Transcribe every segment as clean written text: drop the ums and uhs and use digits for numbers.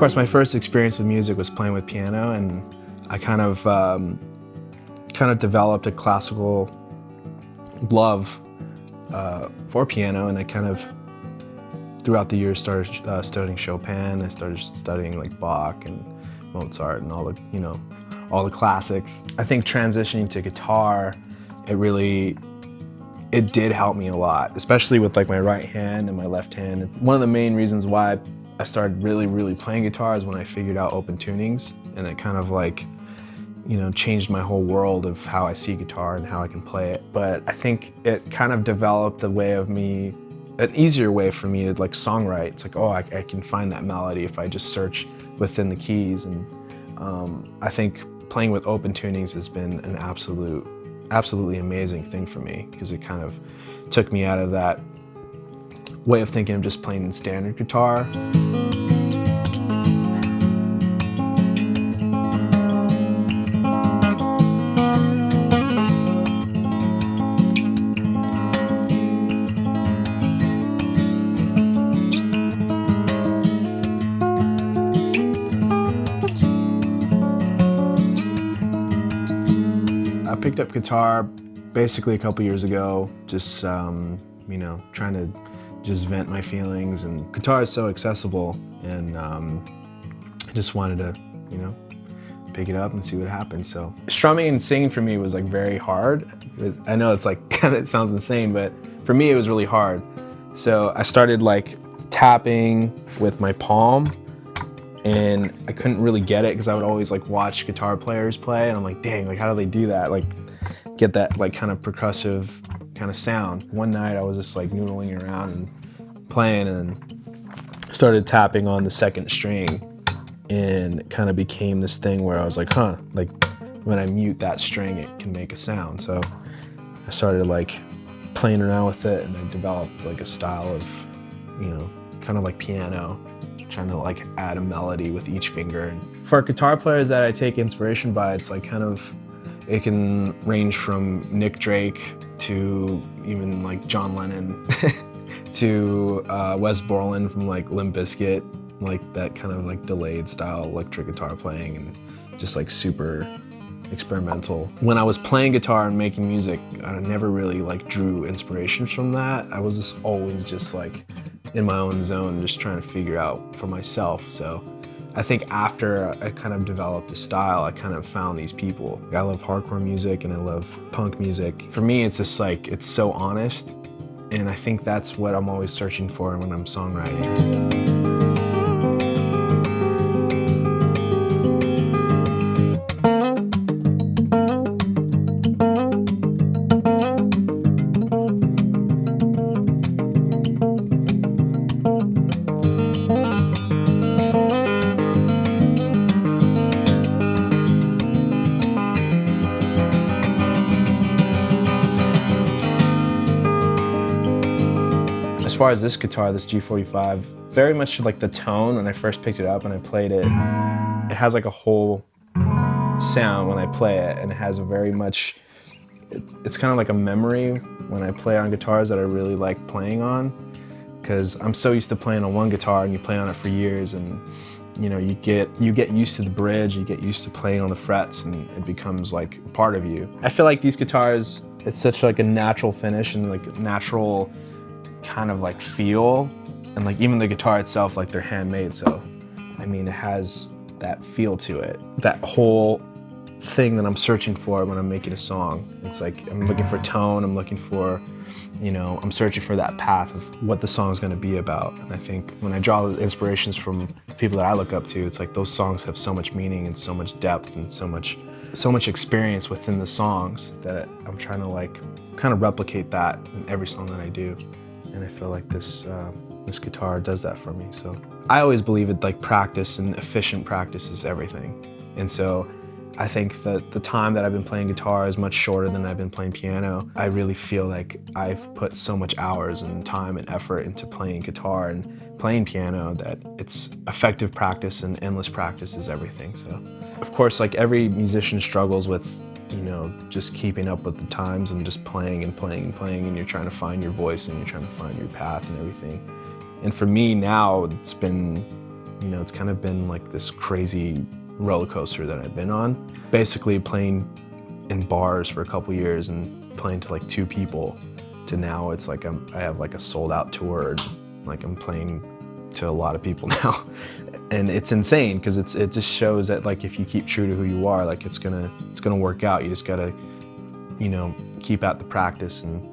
course, my first experience with music was playing with piano, and I kind of developed a classical love for piano, and I kind of, throughout the years, started studying Chopin. I started studying like Bach and Mozart and all the, all the classics. I think transitioning to guitar, it did help me a lot, especially with like my right hand and my left hand. One of the main reasons why I started really playing guitar is when I figured out open tunings, and it kind of like, changed my whole world of how I see guitar and how I can play it. But I think it kind of developed an easier way for me to like songwrite. It's like, oh, I can find that melody if I just search within the keys. And I think playing with open tunings has been an absolutely amazing thing for me, because it kind of took me out of that way of thinking of just playing in standard guitar. I picked up guitar basically a couple years ago, just trying to just vent my feelings, and guitar is so accessible, and I just wanted to, pick it up and see what happens. So strumming and singing for me was like very hard. I know it's like it sounds insane, but for me it was really hard. So I started like tapping with my palm, and I couldn't really get it because I would always like watch guitar players play, and I'm like, dang, like how do they do that? Like get that like kind of percussive kind of sound. One night I was just like noodling around and playing, and started tapping on the second string, and it kind of became this thing where I was like, like when I mute that string, it can make a sound. So I started like playing around with it, and I developed like a style of, kind of like piano, trying to like add a melody with each finger. And for guitar players that I take inspiration by, it's like it can range from Nick Drake to even like John Lennon to Wes Borland from like Limp Bizkit, like that kind of like delayed style electric guitar playing, and just like super experimental. When I was playing guitar and making music, I never really like drew inspirations from that. I was just always just like in my own zone, just trying to figure out for myself. So I think after I kind of developed a style, I kind of found these people. I love hardcore music and I love punk music. For me, it's just like, it's so honest, and I think that's what I'm always searching for when I'm songwriting. As far as this guitar, this G45, very much like the tone when I first picked it up and I played it, it has like a whole sound when I play it, and it has a very much, it's kind of like a memory when I play on guitars that I really like playing on, because I'm so used to playing on one guitar, and you play on it for years, and you get used to the bridge, you get used to playing on the frets, and it becomes like a part of you. I feel like these guitars, it's such like a natural finish and like natural kind of like feel, and like even the guitar itself, like they're handmade, so I mean it has that feel to it, that whole thing that I'm searching for when I'm making a song. It's like I'm looking for tone, I'm looking for, I'm searching for that path of what the song's going to be about. And I think when I draw the inspirations from people that I look up to, it's like those songs have so much meaning and so much depth and so much experience within the songs that I'm trying to like kind of replicate that in every song that I do. And I feel like this guitar does that for me. So I always believe it, like practice and efficient practice is everything. And so I think that the time that I've been playing guitar is much shorter than I've been playing piano. I really feel like I've put so much hours and time and effort into playing guitar and playing piano that it's effective practice, and endless practice is everything. So of course, like every musician struggles with just keeping up with the times and just playing and playing and playing, and you're trying to find your voice and you're trying to find your path and everything. And for me now, it's been You know, it's kind of been like this crazy roller coaster that I've been on. Basically playing in bars for a couple years and playing to like 2 people, to now it's like I have like a sold out tour. Like I'm playing to a lot of people now. And it's insane because it just shows that like if you keep true to who you are, like it's gonna work out. You just gotta, you know, keep at the practice and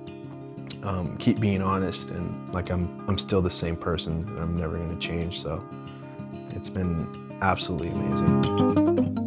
keep being honest, and like I'm still the same person and I'm never gonna change. So it's been absolutely amazing.